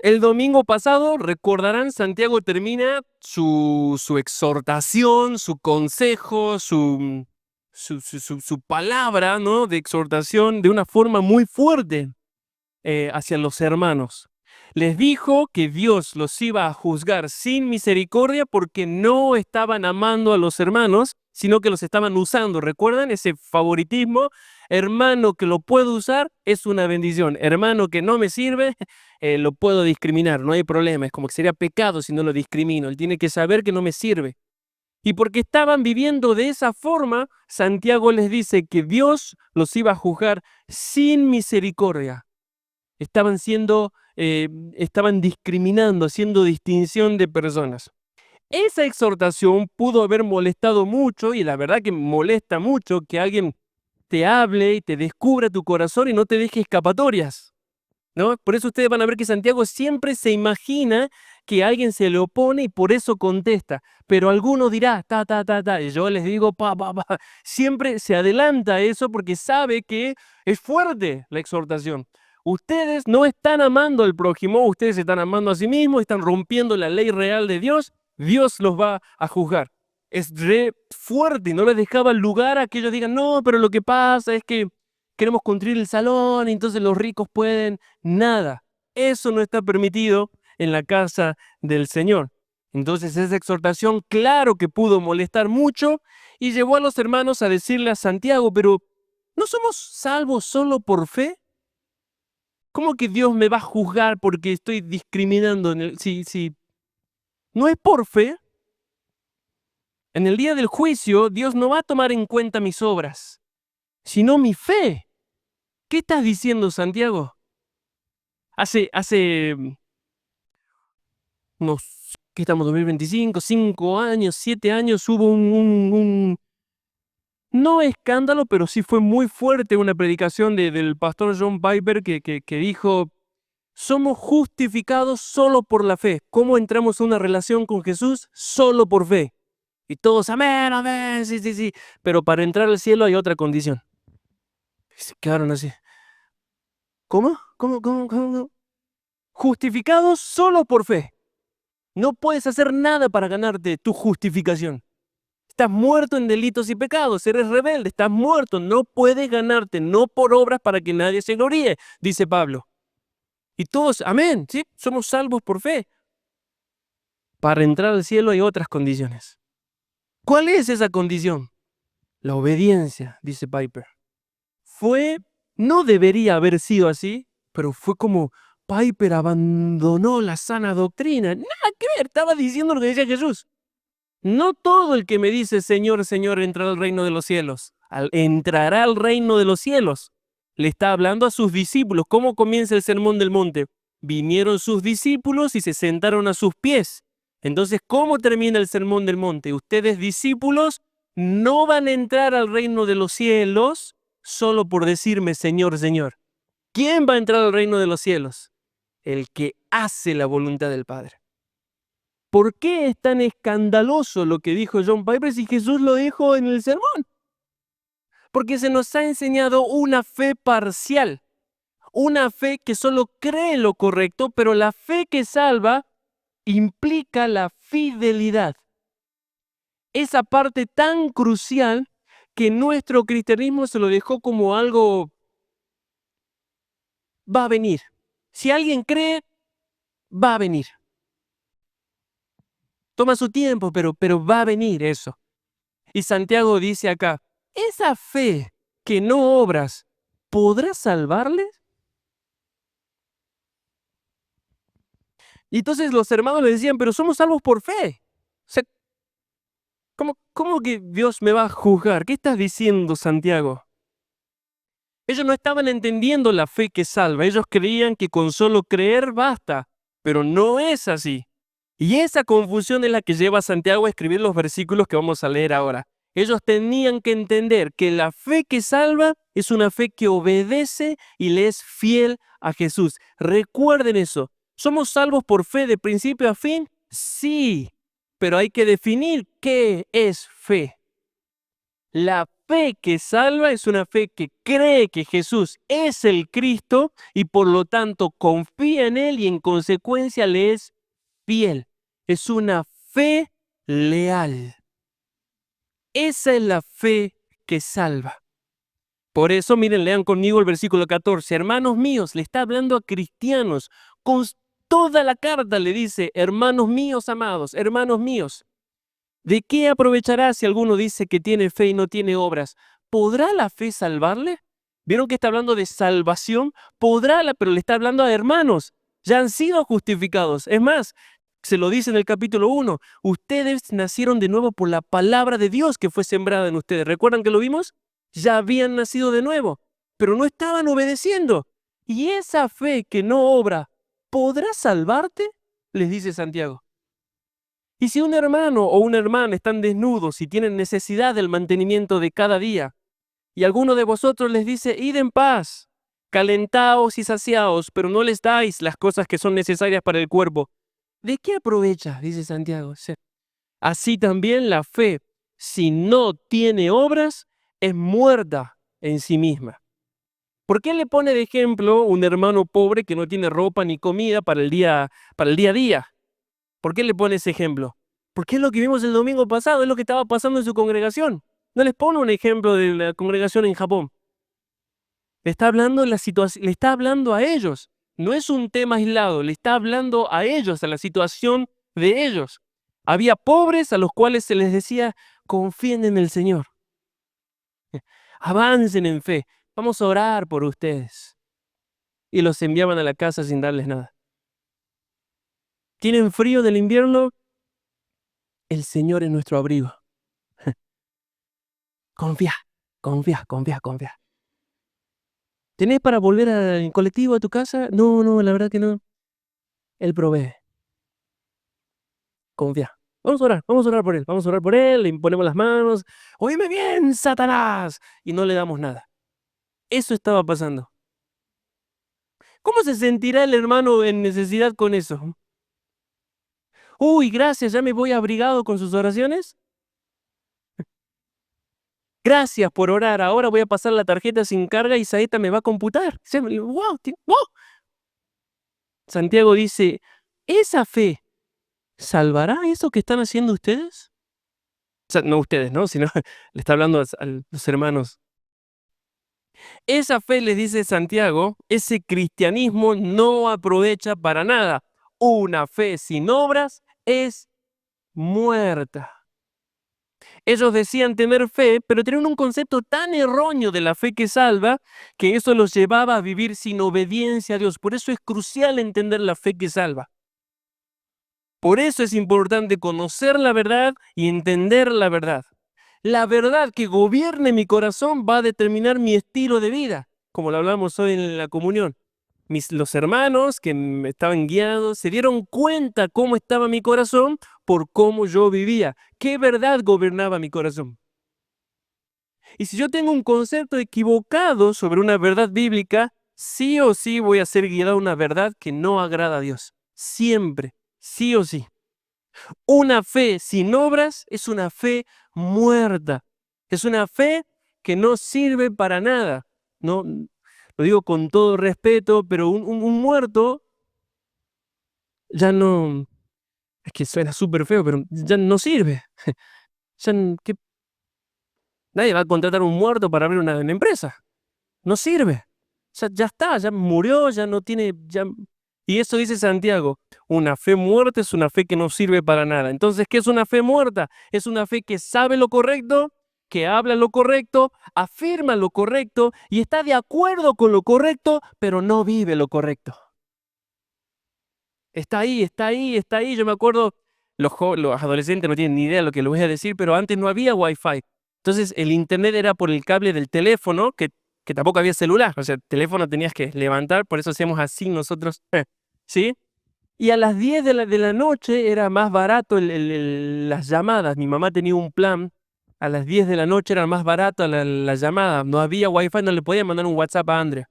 El domingo pasado, recordarán, Santiago termina su exhortación, su consejo, su palabra, ¿no?, de exhortación de una forma muy fuerte hacia los hermanos. Les dijo que Dios los iba a juzgar sin misericordia porque no estaban amando a los hermanos, sino que los estaban usando. ¿Recuerdan ese favoritismo? Hermano que lo puedo usar es una bendición. Hermano que no me sirve, lo puedo discriminar, no hay problema. Es como que sería pecado si no lo discrimino. Él tiene que saber que no me sirve. Y porque estaban viviendo de esa forma, Santiago les dice que Dios los iba a juzgar sin misericordia. Estaban discriminando, haciendo distinción de personas. Esa exhortación pudo haber molestado mucho, y la verdad que molesta mucho que alguien te hable y te descubra tu corazón y no te deje escapatorias, ¿no? Por eso ustedes van a ver que Santiago siempre se imagina que alguien se le opone y por eso contesta. Pero alguno dirá, y yo les digo, Siempre se adelanta a eso porque sabe que es fuerte la exhortación. Ustedes no están amando al prójimo, ustedes se están amando a sí mismos, están rompiendo la ley real de Dios, Dios los va a juzgar. Es re fuerte y no les dejaba lugar a que ellos digan, no, pero lo que pasa es que queremos construir el salón y entonces los ricos pueden. Nada. Eso no está permitido en la casa del Señor. Entonces esa exhortación, claro que pudo molestar mucho y llevó a los hermanos a decirle a Santiago, pero ¿no somos salvos solo por fe? ¿Cómo que Dios me va a juzgar porque estoy discriminando? Si no es por fe, en el día del juicio Dios no va a tomar en cuenta mis obras, sino mi fe. ¿Qué estás diciendo, Santiago? Hace unos, ¿qué estamos? 2025, 5 años, 7 años, hubo no escándalo, pero sí fue muy fuerte una predicación del pastor John Piper que dijo, somos justificados solo por la fe. ¿Cómo entramos en una relación con Jesús? Solo por fe. Y todos, amén, amén, sí. Pero para entrar al cielo hay otra condición. Y se quedaron así. ¿Cómo? ¿Cómo? Justificados solo por fe. No puedes hacer nada para ganarte tu justificación. Estás muerto en delitos y pecados, eres rebelde, estás muerto, no puedes ganarte, no por obras para que nadie se gloríe, dice Pablo. Y todos, amén, ¿sí? Somos salvos por fe. Para entrar al cielo hay otras condiciones. ¿Cuál es esa condición? La obediencia, dice Piper. No debería haber sido así, pero fue como Piper abandonó la sana doctrina. Nada que ver, estaba diciendo lo que decía Jesús. No todo el que me dice Señor, Señor entrará al reino de los cielos. Entrará al reino de los cielos. Le está hablando a sus discípulos. ¿Cómo comienza el sermón del monte? Vinieron sus discípulos y se sentaron a sus pies. Entonces, ¿cómo termina el sermón del monte? Ustedes, discípulos, no van a entrar al reino de los cielos solo por decirme Señor, Señor. ¿Quién va a entrar al reino de los cielos? El que hace la voluntad del Padre. ¿Por qué es tan escandaloso lo que dijo John Piper si Jesús lo dijo en el sermón? Porque se nos ha enseñado una fe parcial, una fe que solo cree lo correcto, pero la fe que salva implica la fidelidad. Esa parte tan crucial que nuestro cristianismo se lo dejó como algo, va a venir. Si alguien cree, va a venir. Toma su tiempo, pero va a venir eso. Y Santiago dice acá, ¿esa fe que no obras podrá salvarles? Y entonces los hermanos le decían, pero somos salvos por fe. O sea, ¿cómo que Dios me va a juzgar? ¿Qué estás diciendo, Santiago? Ellos no estaban entendiendo la fe que salva. Ellos creían que con solo creer basta, pero no es así. Y esa confusión es la que lleva a Santiago a escribir los versículos que vamos a leer ahora. Ellos tenían que entender que la fe que salva es una fe que obedece y le es fiel a Jesús. Recuerden eso. ¿Somos salvos por fe de principio a fin? Sí, pero hay que definir qué es fe. La fe que salva es una fe que cree que Jesús es el Cristo y por lo tanto confía en Él y en consecuencia le es fiel. Es una fe leal. Esa es la fe que salva. Por eso, miren, lean conmigo el versículo 14. Hermanos míos, le está hablando a cristianos. Con toda la carta le dice, hermanos míos amados, hermanos míos. ¿De qué aprovechará si alguno dice que tiene fe y no tiene obras? ¿Podrá la fe salvarle? ¿Vieron que está hablando de salvación? Pero le está hablando a hermanos. Ya han sido justificados. Es más, se lo dice en el capítulo 1. Ustedes nacieron de nuevo por la palabra de Dios que fue sembrada en ustedes. ¿Recuerdan que lo vimos? Ya habían nacido de nuevo, pero no estaban obedeciendo. Y esa fe que no obra, ¿podrá salvarte? Les dice Santiago. Y si un hermano o una hermana están desnudos y tienen necesidad del mantenimiento de cada día, y alguno de vosotros les dice, id en paz, calentaos y saciaos, pero no les dais las cosas que son necesarias para el cuerpo, ¿de qué aprovecha? Dice Santiago. Así también la fe, si no tiene obras, es muerta en sí misma. ¿Por qué le pone de ejemplo un hermano pobre que no tiene ropa ni comida para el día a día? ¿Por qué le pone ese ejemplo? Porque es lo que vimos el domingo pasado, es lo que estaba pasando en su congregación. No les pone un ejemplo de la congregación en Japón. Le está hablando le está hablando a ellos. No es un tema aislado, le está hablando a ellos, a la situación de ellos. Había pobres a los cuales se les decía, confíen en el Señor. Avancen en fe, vamos a orar por ustedes. Y los enviaban a la casa sin darles nada. ¿Tienen frío del invierno? El Señor es nuestro abrigo. Confía, confía, confía, confía. ¿Tenés para volver en colectivo a tu casa? No, la verdad que no. Él provee. Confía. Vamos a orar por él. Vamos a orar por él, le imponemos las manos. ¡Oíme bien, Satanás! Y no le damos nada. Eso estaba pasando. ¿Cómo se sentirá el hermano en necesidad con eso? Uy, gracias, ya me voy abrigado con sus oraciones. Gracias por orar, ahora voy a pasar la tarjeta sin carga y Saeta me va a computar. ¡Wow! ¡Wow! Santiago dice, ¿esa fe salvará eso que están haciendo ustedes? O sea, no ustedes, ¿no? Sino le está hablando a los hermanos. Esa fe, les dice Santiago, ese cristianismo no aprovecha para nada. Una fe sin obras es muerta. Ellos decían tener fe, pero tenían un concepto tan erróneo de la fe que salva, que eso los llevaba a vivir sin obediencia a Dios. Por eso es crucial entender la fe que salva. Por eso es importante conocer la verdad y entender la verdad. La verdad que gobierne mi corazón va a determinar mi estilo de vida, como lo hablamos hoy en la comunión. Los hermanos que me estaban guiando se dieron cuenta cómo estaba mi corazón por cómo yo vivía. ¿Qué verdad gobernaba mi corazón? Y si yo tengo un concepto equivocado sobre una verdad bíblica, sí o sí voy a ser guiado a una verdad que no agrada a Dios. Siempre, sí o sí. Una fe sin obras es una fe muerta. Es una fe que no sirve para nada. No, lo digo con todo respeto, pero un muerto ya no... Es que suena súper feo, pero ya no sirve. Nadie va a contratar un muerto para abrir una empresa. No sirve. Ya está, ya murió, ya no tiene... Y eso dice Santiago, una fe muerta es una fe que no sirve para nada. Entonces, ¿qué es una fe muerta? Es una fe que sabe lo correcto, que habla lo correcto, afirma lo correcto y está de acuerdo con lo correcto, pero no vive lo correcto. Está ahí, está ahí, está ahí. Yo me acuerdo, los adolescentes no tienen ni idea de lo que les voy a decir, pero antes no había Wi-Fi. Entonces, el internet era por el cable del teléfono, que tampoco había celular. O sea, el teléfono tenías que levantar, por eso hacíamos así nosotros. ¿Sí? Y a las 10 de la noche era más barato las llamadas. Mi mamá tenía un plan. A las 10 de la noche era más barato la llamada. No había Wi-Fi, no le podía mandar un WhatsApp a Andrea.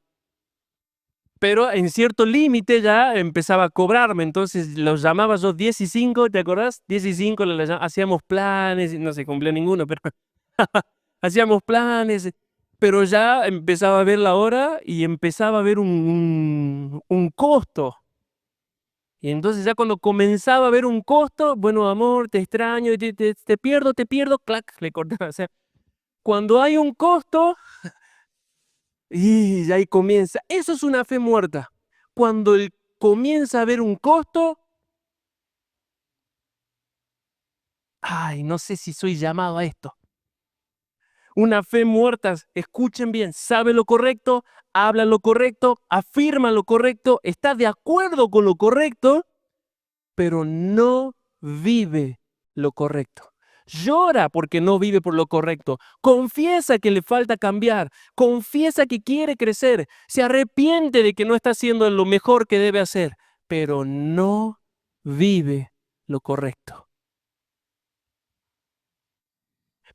Pero en cierto límite ya empezaba a cobrarme. Entonces los llamaba yo 10 y 5, ¿te acordás? 10 y 5 hacíamos planes y no se cumplió ninguno, pero hacíamos planes, pero ya empezaba a ver la hora y empezaba a ver un costo. Y entonces ya cuando comenzaba a ver un costo, bueno, amor, te extraño, te pierdo, clac, le cortaba. O sea, cuando hay un costo, y ahí comienza. Eso es una fe muerta. Cuando comienza a haber un costo, ay, no sé si soy llamado a esto. Una fe muerta, escuchen bien, sabe lo correcto, habla lo correcto, afirma lo correcto, está de acuerdo con lo correcto, pero no vive lo correcto. Llora porque no vive por lo correcto. Confiesa que le falta cambiar. Confiesa que quiere crecer. Se arrepiente de que no está haciendo lo mejor que debe hacer, pero no vive lo correcto.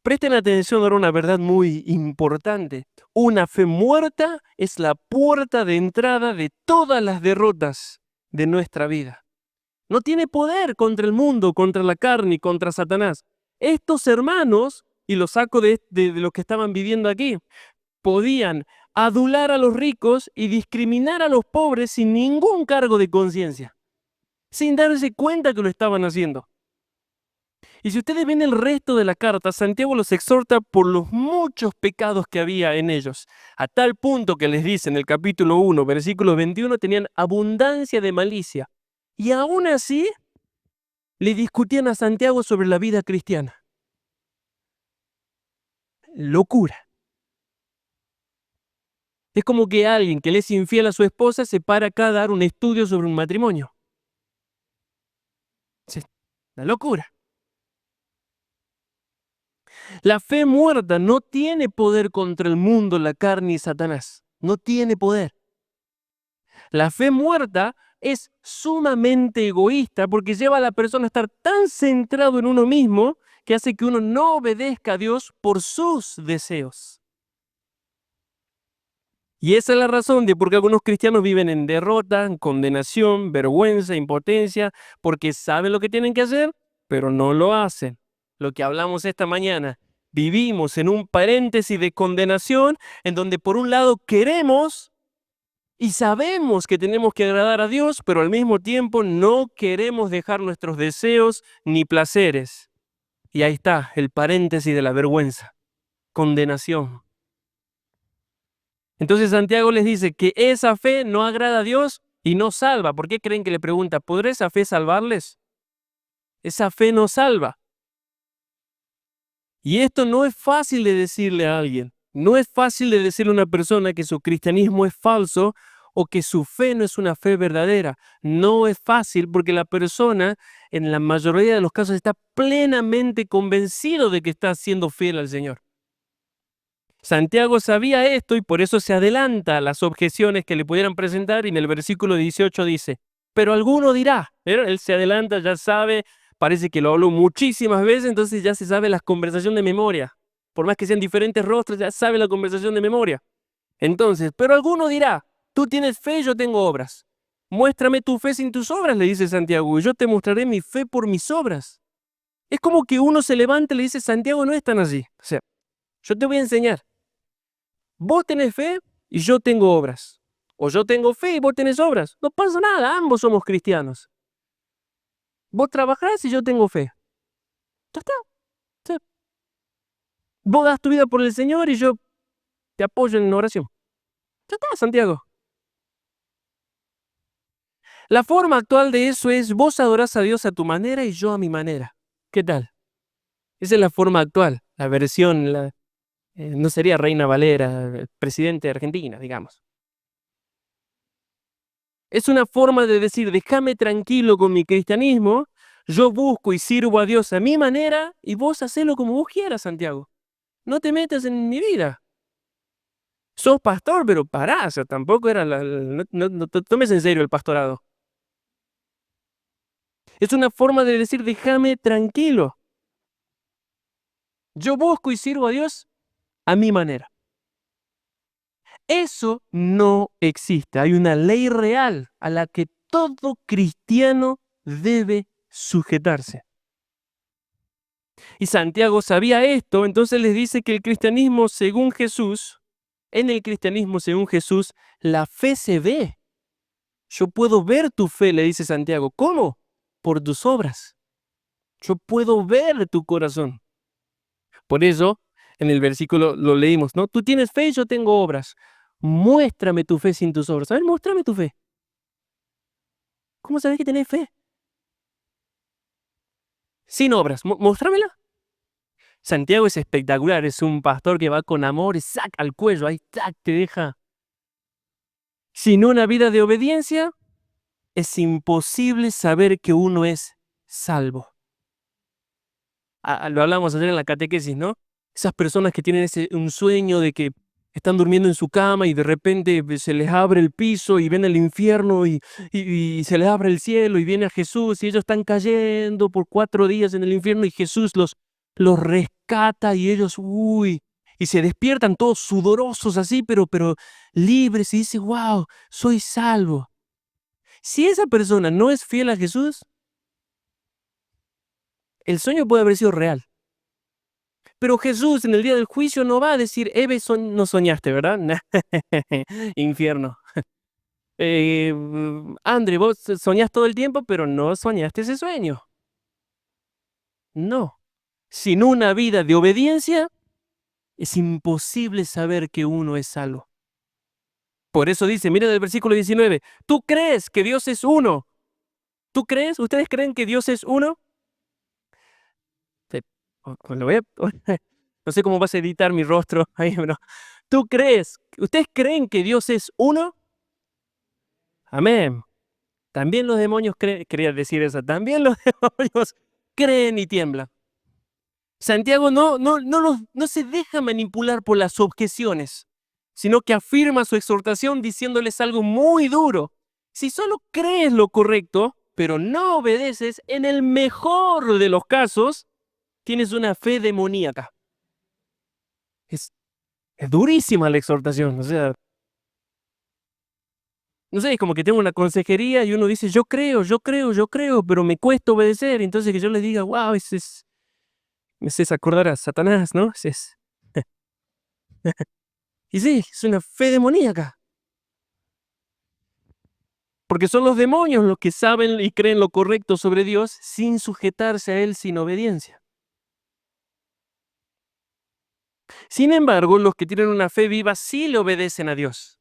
Presten atención ahora a una verdad muy importante. Una fe muerta es la puerta de entrada de todas las derrotas de nuestra vida. No tiene poder contra el mundo, contra la carne y contra Satanás. Estos hermanos, y lo saco de los que estaban viviendo aquí, podían adular a los ricos y discriminar a los pobres sin ningún cargo de conciencia, sin darse cuenta que lo estaban haciendo. Y si ustedes ven el resto de la carta, Santiago los exhorta por los muchos pecados que había en ellos, a tal punto que les dice en el capítulo 1, versículo 21, tenían abundancia de malicia. Y aún así, le discutían a Santiago sobre la vida cristiana. Locura. Es como que alguien que le es infiel a su esposa se para acá a dar un estudio sobre un matrimonio. Es una locura. La fe muerta no tiene poder contra el mundo, la carne y Satanás. No tiene poder. La fe muerta es sumamente egoísta porque lleva a la persona a estar tan centrado en uno mismo que hace que uno no obedezca a Dios por sus deseos. Y esa es la razón de por qué algunos cristianos viven en derrota, en condenación, vergüenza, impotencia, porque saben lo que tienen que hacer, pero no lo hacen. Lo que hablamos esta mañana, vivimos en un paréntesis de condenación en donde por un lado queremos y sabemos que tenemos que agradar a Dios, pero al mismo tiempo no queremos dejar nuestros deseos ni placeres. Y ahí está el paréntesis de la vergüenza, condenación. Entonces Santiago les dice que esa fe no agrada a Dios y no salva. ¿Por qué creen que le pregunta, ¿podrá esa fe salvarles? Esa fe no salva. Y esto no es fácil de decirle a alguien. No es fácil de decirle a una persona que su cristianismo es falso o que su fe no es una fe verdadera. No es fácil porque la persona en la mayoría de los casos está plenamente convencido de que está siendo fiel al Señor. Santiago sabía esto y por eso se adelanta a las objeciones que le pudieran presentar y en el versículo 18 dice, pero alguno dirá, él se adelanta, ya sabe, parece que lo habló muchísimas veces, entonces ya se sabe la conversación de memoria. Por más que sean diferentes rostros, ya sabe la conversación de memoria. Entonces, pero alguno dirá, tú tienes fe, yo tengo obras. Muéstrame tu fe sin tus obras, le dice Santiago, y yo te mostraré mi fe por mis obras. Es como que uno se levanta y le dice, Santiago, no es tan así. O sea, yo te voy a enseñar. Vos tenés fe y yo tengo obras. O yo tengo fe y vos tenés obras. No pasa nada, ambos somos cristianos. Vos trabajás y yo tengo fe. Ya está. Sí. Vos das tu vida por el Señor y yo te apoyo en oración. Ya está, Santiago. La forma actual de eso es vos adorás a Dios a tu manera y yo a mi manera. ¿Qué tal? Esa es la forma actual, la versión, no sería Reina Valera, presidente de Argentina, digamos. Es una forma de decir, déjame tranquilo con mi cristianismo, yo busco y sirvo a Dios a mi manera y vos hacelo como vos quieras, Santiago. No te metas en mi vida. Sos pastor, pero pará, o sea, tampoco era no te tomes en serio el pastorado. Es una forma de decir, déjame tranquilo. Yo busco y sirvo a Dios a mi manera. Eso no existe. Hay una ley real a la que todo cristiano debe sujetarse. Y Santiago sabía esto, entonces les dice que en el cristianismo según Jesús, la fe se ve. Yo puedo ver tu fe, le dice Santiago. ¿Cómo? Por tus obras. Yo puedo ver tu corazón. Por eso, en el versículo lo leímos, ¿no? Tú tienes fe y yo tengo obras. Muéstrame tu fe sin tus obras. A ver, muéstrame tu fe. ¿Cómo sabes que tenés fe? Sin obras. Muéstramela. Santiago es espectacular. Es un pastor que va con amor y saca al cuello. Ahí, tac, te deja. Sin una vida de obediencia, es imposible saber que uno es salvo. Lo hablamos ayer en la catequesis, ¿no? Esas personas que tienen un sueño de que están durmiendo en su cama y de repente se les abre el piso y ven el infierno y se les abre el cielo y viene a Jesús y ellos están cayendo por 4 días en el infierno y Jesús los rescata y ellos, y se despiertan todos sudorosos así, pero libres y dicen, wow, soy salvo. Si esa persona no es fiel a Jesús, el sueño puede haber sido real. Pero Jesús en el día del juicio no va a decir, Eve, no soñaste, ¿verdad? Infierno. André, vos soñás todo el tiempo, pero no soñaste ese sueño. No. Sin una vida de obediencia, es imposible saber que uno es salvo. Por eso dice, miren el versículo 19, ¿tú crees que Dios es uno? ¿Tú crees? ¿Ustedes creen que Dios es uno? No sé cómo vas a editar mi rostro ahí, pero ¿tú crees? ¿Ustedes creen que Dios es uno? Amén. También los demonios creen, quería decir eso, también los demonios creen y tiemblan. Santiago no se deja manipular por las objeciones, sino que afirma su exhortación diciéndoles algo muy duro. Si solo crees lo correcto, pero no obedeces, en el mejor de los casos, tienes una fe demoníaca. Es durísima la exhortación, o sea, no sé, es como que tengo una consejería y uno dice, yo creo, pero me cuesta obedecer. Entonces que yo les diga, wow, me haces acordar a Satanás, ¿no? Y sí, es una fe demoníaca. Porque son los demonios los que saben y creen lo correcto sobre Dios sin sujetarse a Él sin obediencia. Sin embargo, los que tienen una fe viva sí le obedecen a Dios.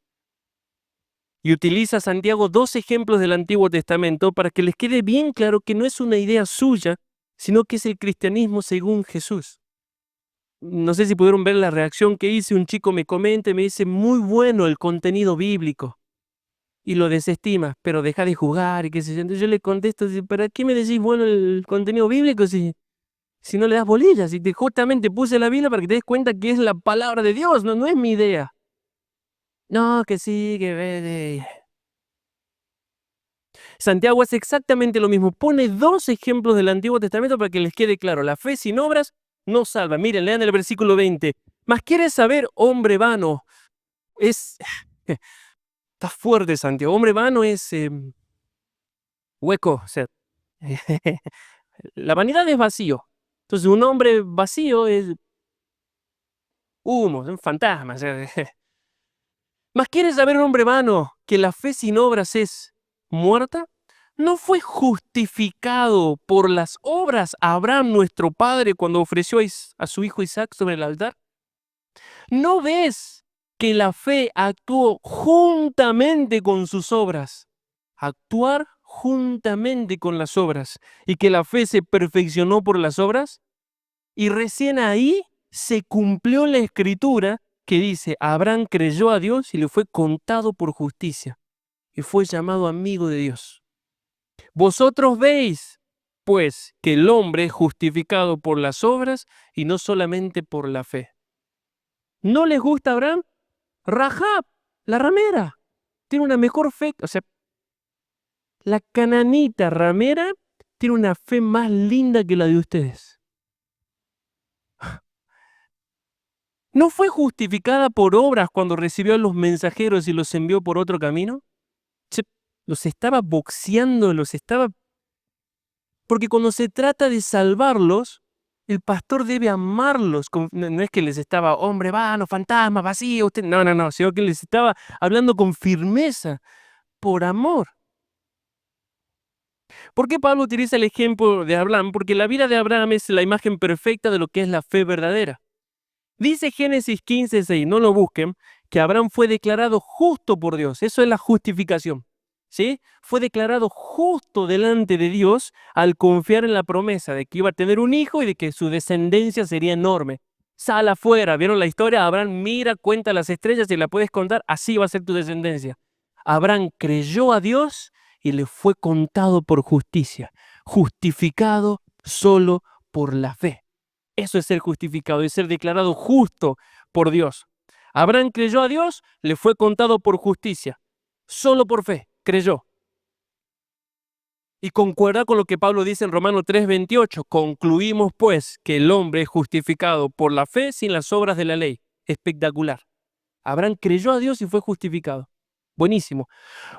Y utiliza Santiago 2 ejemplos del Antiguo Testamento para que les quede bien claro que no es una idea suya, sino que es el cristianismo según Jesús. No sé si pudieron ver la reacción que hice, un chico me comenta y me dice, muy bueno el contenido bíblico, y lo desestima, pero deja de jugar y qué sé yo. Entonces yo le contesto, ¿para qué me decís bueno el contenido bíblico si no le das bolillas? Si justamente puse la Biblia para que te des cuenta que es la palabra de Dios, no es mi idea. No, que sí, que... Santiago hace exactamente lo mismo. Pone 2 ejemplos del Antiguo Testamento para que les quede claro. La fe sin obras no salva. Miren, lean el versículo 20. Mas quieres saber, hombre vano, está fuerte Santiago. Hombre vano es hueco. O sea, la vanidad es vacío. Entonces un hombre vacío es humo, es un fantasma. O sea, mas quieres saber, hombre vano, que la fe sin obras es muerta. ¿No fue justificado por las obras Abraham nuestro padre cuando ofreció a su hijo Isaac sobre el altar? ¿No ves que la fe actuó juntamente con sus obras? Actuar juntamente con las obras y que la fe se perfeccionó por las obras. Y recién ahí se cumplió la escritura que dice, Abraham creyó a Dios y le fue contado por justicia y fue llamado amigo de Dios. Vosotros veis, pues, que el hombre es justificado por las obras y no solamente por la fe. ¿No les gusta Abraham? Rahab, la ramera, tiene una mejor fe. O sea, la cananita ramera tiene una fe más linda que la de ustedes. ¿No fue justificada por obras cuando recibió a los mensajeros y los envió por otro camino? Los estaba boxeando, porque cuando se trata de salvarlos, El pastor debe amarlos. No es que les estaba, hombre vano, fantasma, vacío, usted. No, sino que les estaba hablando con firmeza, por amor. ¿Por qué Pablo utiliza el ejemplo de Abraham? Porque la vida de Abraham es la imagen perfecta de lo que es la fe verdadera. Dice Génesis 15:6, no lo busquen, que Abraham fue declarado justo por Dios. Eso es la justificación. ¿Sí? Fue declarado justo delante de Dios al confiar en la promesa de que iba a tener un hijo y de que su descendencia sería enorme. Sal afuera, ¿vieron la historia? Abraham mira, cuenta las estrellas y la puedes contar, así va a ser tu descendencia. Abraham creyó a Dios y le fue contado por justicia, justificado solo por la fe. Eso es ser justificado, es ser declarado justo por Dios. Abraham creyó a Dios, le fue contado por justicia, solo por fe, creyó. Y concuerda con lo que Pablo dice en Romanos 3:28. Concluimos pues que el hombre es justificado por la fe sin las obras de la ley. Espectacular. Abraham creyó a Dios y fue justificado. Buenísimo.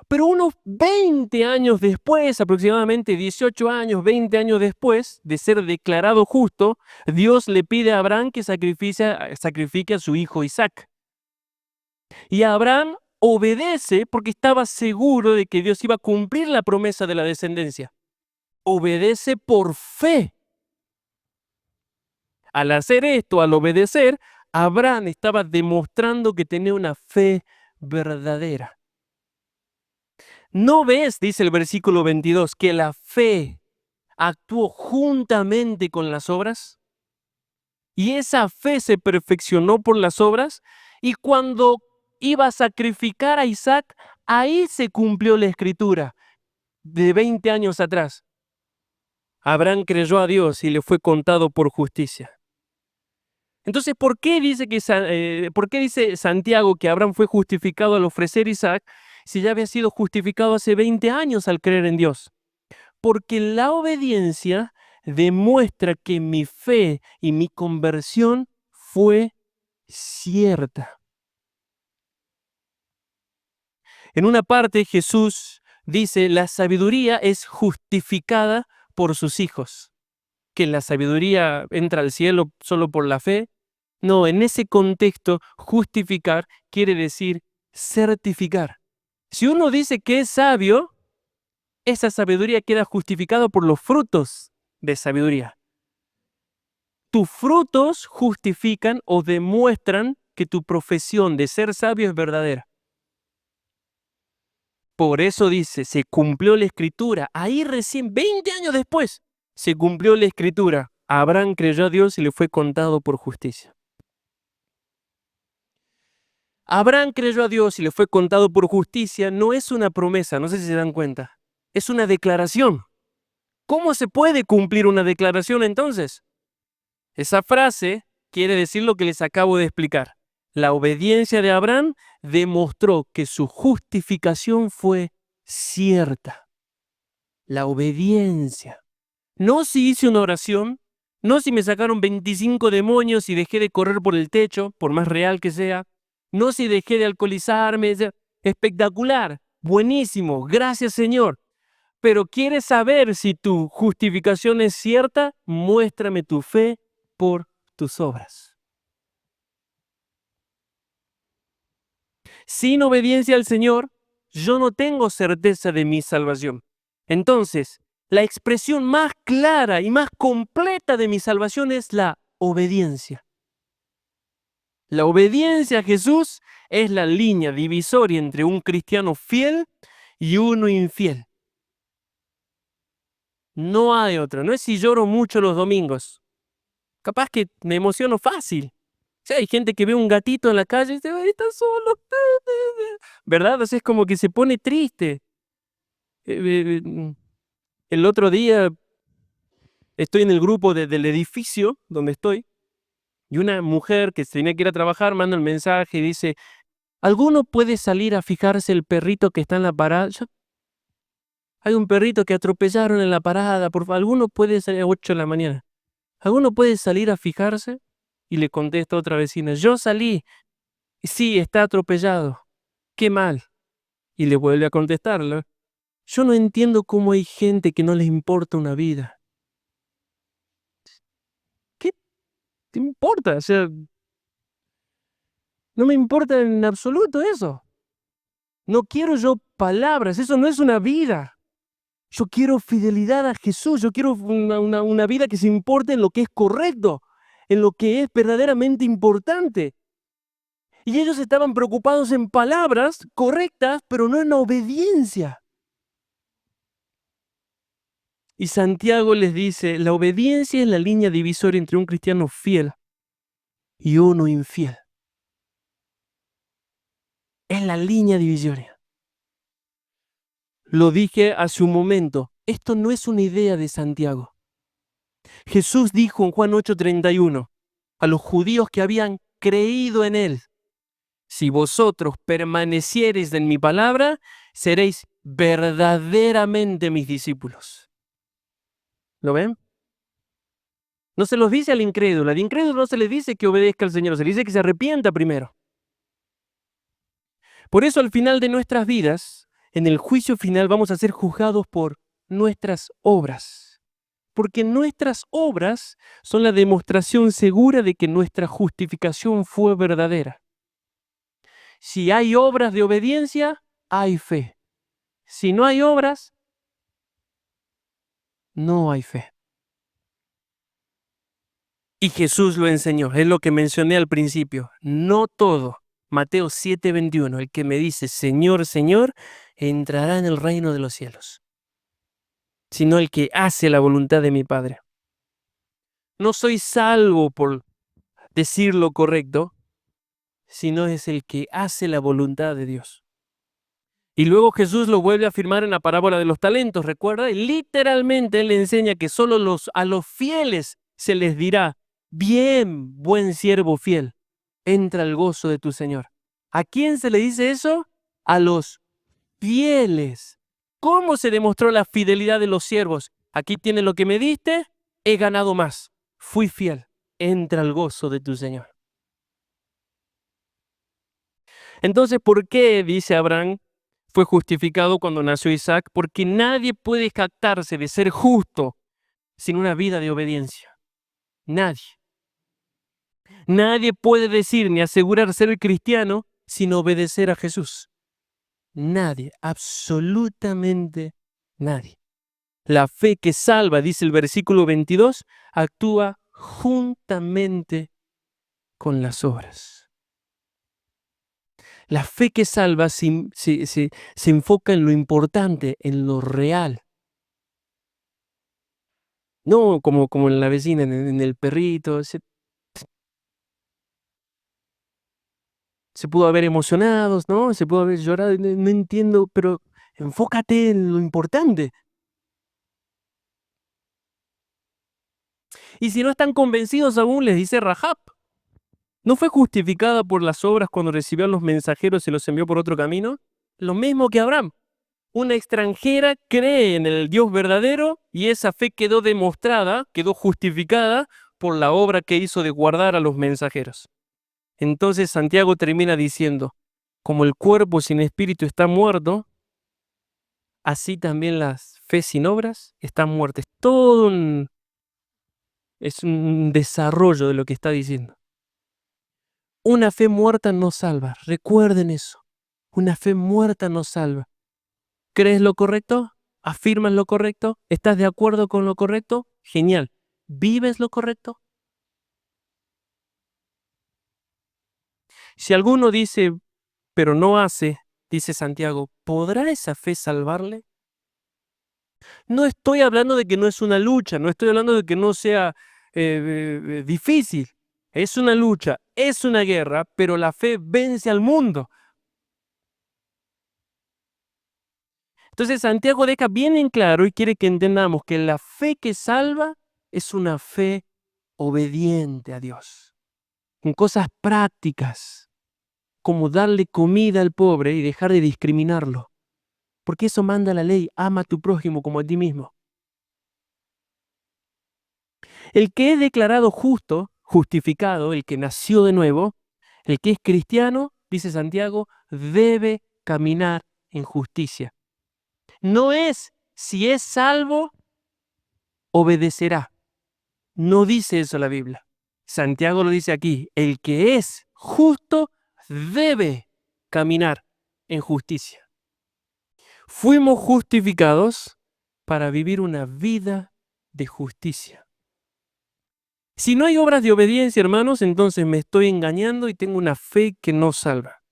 Pero unos 20 años después, aproximadamente 18 años, 20 años después de ser declarado justo, Dios le pide a Abraham que sacrifique a su hijo Isaac. Y Abraham obedece porque estaba seguro de que Dios iba a cumplir la promesa de la descendencia. Obedece por fe. Al hacer esto, al obedecer, Abraham estaba demostrando que tenía una fe verdadera. ¿No ves, dice el versículo 22, que la fe actuó juntamente con las obras? Y esa fe se perfeccionó por las obras, y cuando iba a sacrificar a Isaac, ahí se cumplió la escritura de 20 años atrás. Abraham creyó a Dios y le fue contado por justicia. Entonces, ¿por qué dice Santiago que Abraham fue justificado al ofrecer a Isaac si ya había sido justificado hace 20 años al creer en Dios? Porque la obediencia demuestra que mi fe y mi conversión fue cierta. En una parte Jesús dice, la sabiduría es justificada por sus hijos. Que la sabiduría entra al cielo solo por la fe. No, en ese contexto, justificar quiere decir certificar. Si uno dice que es sabio, esa sabiduría queda justificada por los frutos de sabiduría. Tus frutos justifican o demuestran que tu profesión de ser sabio es verdadera. Por eso dice, se cumplió la escritura. Ahí recién, 20 años después, se cumplió la escritura. Abraham creyó a Dios y le fue contado por justicia. Abraham creyó a Dios y le fue contado por justicia no es una promesa, no sé si se dan cuenta. Es una declaración. ¿Cómo se puede cumplir una declaración entonces? Esa frase quiere decir lo que les acabo de explicar. La obediencia de Abraham demostró que su justificación fue cierta. La obediencia. No si hice una oración, no si me sacaron 25 demonios y dejé de correr por el techo, por más real que sea, no si dejé de alcoholizarme. Espectacular, buenísimo, gracias Señor. Pero ¿quieres saber si tu justificación es cierta? Muéstrame tu fe por tus obras. Sin obediencia al Señor, yo no tengo certeza de mi salvación. Entonces, la expresión más clara y más completa de mi salvación es la obediencia. La obediencia a Jesús es la línea divisoria entre un cristiano fiel y uno infiel. No hay otra. No es si lloro mucho los domingos. Capaz que me emociono fácil. O sea, hay gente que ve un gatito en la calle y dice, "Ay, está solo." ¿Verdad? O sea, es como que se pone triste. El otro día estoy en el grupo del edificio donde estoy y una mujer que tenía que ir a trabajar manda un mensaje y dice, ¿alguno puede salir a fijarse el perrito que está en la parada? Hay un perrito que atropellaron en la parada, por favor, ¿alguno puede salir a 8 de la mañana? ¿Alguno puede salir a fijarse? Y le contesta otra vecina, yo salí, sí, está atropellado, qué mal. Y le vuelve a contestarlo. Yo no entiendo cómo hay gente que no les importa una vida. ¿Qué me importa? O sea, no me importa en absoluto eso. No quiero yo palabras, eso no es una vida. Yo quiero fidelidad a Jesús, yo quiero una vida que se importe en lo que es correcto, en lo que es verdaderamente importante. Y ellos estaban preocupados en palabras correctas, pero no en la obediencia. Y Santiago les dice, la obediencia es la línea divisoria entre un cristiano fiel y uno infiel. Es la línea divisoria. Lo dije hace un momento, esto no es una idea de Santiago. Jesús dijo en Juan 8:31 a los judíos que habían creído en él, si vosotros permaneciereis en mi palabra, seréis verdaderamente mis discípulos. ¿Lo ven? No se los dice al incrédulo no se le dice que obedezca al Señor, se le dice que se arrepienta primero. Por eso al final de nuestras vidas, en el juicio final vamos a ser juzgados por nuestras obras. Porque nuestras obras son la demostración segura de que nuestra justificación fue verdadera. Si hay obras de obediencia, hay fe. Si no hay obras, no hay fe. Y Jesús lo enseñó, es lo que mencioné al principio. No todo. Mateo 7:21, el que me dice, Señor, Señor, entrará en el reino de los cielos, sino el que hace la voluntad de mi Padre. No soy salvo por decir lo correcto, sino es el que hace la voluntad de Dios. Y luego Jesús lo vuelve a afirmar en la parábola de los talentos, ¿recuerda? Y literalmente Él le enseña que solo a los fieles se les dirá, bien, buen siervo fiel, entra al gozo de tu Señor. ¿A quién se le dice eso? A los fieles. ¿Cómo se demostró la fidelidad de los siervos? Aquí tienes lo que me diste, he ganado más. Fui fiel, entra al gozo de tu Señor. Entonces, ¿por qué, dice Abraham, fue justificado cuando nació Isaac? Porque nadie puede jactarse de ser justo sin una vida de obediencia. Nadie. Nadie puede decir ni asegurar ser cristiano sin obedecer a Jesús. Nadie, absolutamente nadie. La fe que salva, dice el versículo 22, actúa juntamente con las obras. La fe que salva se enfoca en lo importante, en lo real. No como en la vecina, en el perrito. Se pudo haber emocionados, ¿no? Se pudo haber llorado, no entiendo, pero enfócate en lo importante. Y si no están convencidos aún, les dice Rahab, ¿no fue justificada por las obras cuando recibió a los mensajeros y los envió por otro camino? Lo mismo que Abraham. Una extranjera cree en el Dios verdadero y esa fe quedó demostrada, quedó justificada por la obra que hizo de guardar a los mensajeros. Entonces Santiago termina diciendo, como el cuerpo sin espíritu está muerto, así también la fe sin obras está muerta. Es un desarrollo de lo que está diciendo. Una fe muerta no salva. Recuerden eso. Una fe muerta no salva. ¿Crees lo correcto? ¿Afirmas lo correcto? ¿Estás de acuerdo con lo correcto? Genial. ¿Vives lo correcto? Si alguno dice, pero no hace, dice Santiago, ¿podrá esa fe salvarle? No estoy hablando de que no es una lucha, no estoy hablando de que no sea difícil. Es una lucha, es una guerra, pero la fe vence al mundo. Entonces Santiago deja bien en claro y quiere que entendamos que la fe que salva es una fe obediente a Dios, en cosas prácticas, como darle comida al pobre y dejar de discriminarlo, porque eso manda la ley, ama a tu prójimo como a ti mismo. El que es declarado justo, justificado, el que nació de nuevo, el que es cristiano, dice Santiago, debe caminar en justicia. No es si es salvo, obedecerá. No dice eso la Biblia. Santiago lo dice aquí, el que es justo debe caminar en justicia. Fuimos justificados para vivir una vida de justicia. Si no hay obras de obediencia, hermanos, entonces me estoy engañando y tengo una fe que no salva.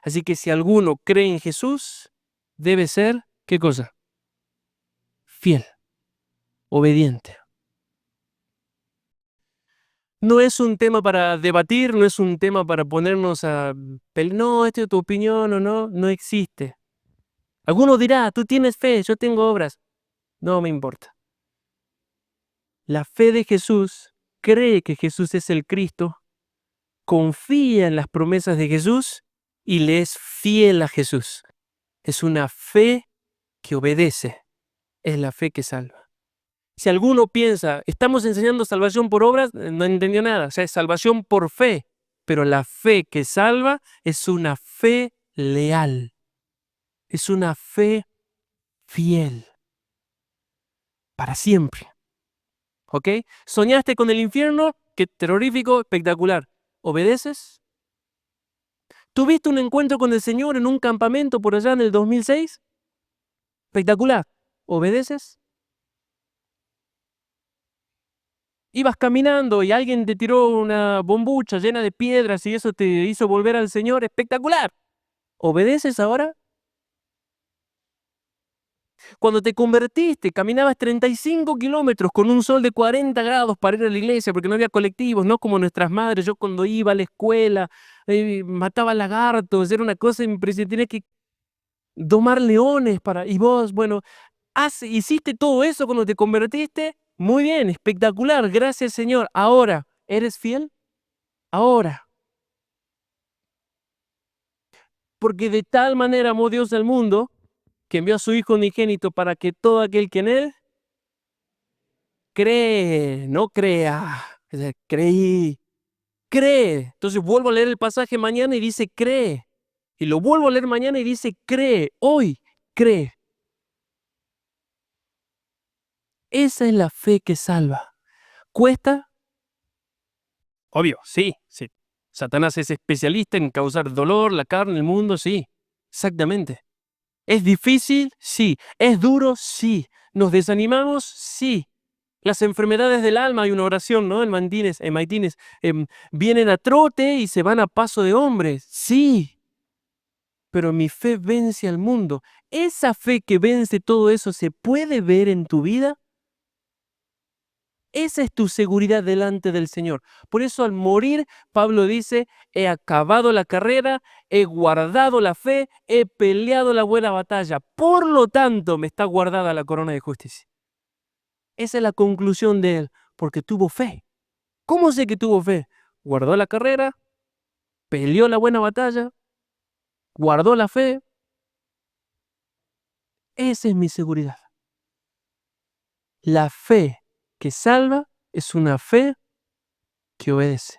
Así que si alguno cree en Jesús, debe ser, ¿qué cosa? Fiel, obediente. No es un tema para debatir, no es un tema para ponernos a... No, esta es tu opinión o no, no existe. Alguno dirá, tú tienes fe, yo tengo obras. No me importa. La fe de Jesús cree que Jesús es el Cristo, confía en las promesas de Jesús y le es fiel a Jesús. Es una fe que obedece, es la fe que salva. Si alguno piensa, estamos enseñando salvación por obras, no entendió nada. O sea, es salvación por fe, pero la fe que salva es una fe leal, es una fe fiel, para siempre. ¿Ok? ¿Soñaste con el infierno? Qué terrorífico, espectacular. ¿Obedeces? ¿Tuviste un encuentro con el Señor en un campamento por allá en el 2006? Espectacular. ¿Obedeces? Ibas caminando y alguien te tiró una bombucha llena de piedras y eso te hizo volver al Señor. Espectacular. ¿Obedeces ahora? Cuando te convertiste, caminabas 35 kilómetros con un sol de 40 grados para ir a la iglesia porque no había colectivos, no como nuestras madres. Yo cuando iba a la escuela, mataba lagartos, era una cosa impresionante. Tenía que domar leones para... Y vos, bueno, hiciste todo eso cuando te convertiste. Muy bien, espectacular, gracias Señor. Ahora, ¿eres fiel? Ahora. Porque de tal manera amó Dios al mundo que envió a su Hijo unigénito para que todo aquel que en él cree, no crea, o sea, creí, cree. Entonces vuelvo a leer el pasaje mañana y dice cree. Y lo vuelvo a leer mañana y dice cree, hoy cree. Esa es la fe que salva. ¿Cuesta? Obvio, sí, sí. Satanás es especialista en causar dolor, la carne, el mundo, sí, exactamente. ¿Es difícil? Sí. ¿Es duro? Sí. ¿Nos desanimamos? Sí. Las enfermedades del alma, hay una oración, ¿no? En Maitines, vienen a trote y se van a paso de hombres. Sí. Pero mi fe vence al mundo. ¿Esa fe que vence todo eso se puede ver en tu vida? Esa es tu seguridad delante del Señor. Por eso al morir, Pablo dice, he acabado la carrera, he guardado la fe, he peleado la buena batalla. Por lo tanto, me está guardada la corona de justicia. Esa es la conclusión de él, porque tuvo fe. ¿Cómo sé que tuvo fe? Guardó la carrera, peleó la buena batalla, guardó la fe. Esa es mi seguridad. La fe que salva es una fe que obedece.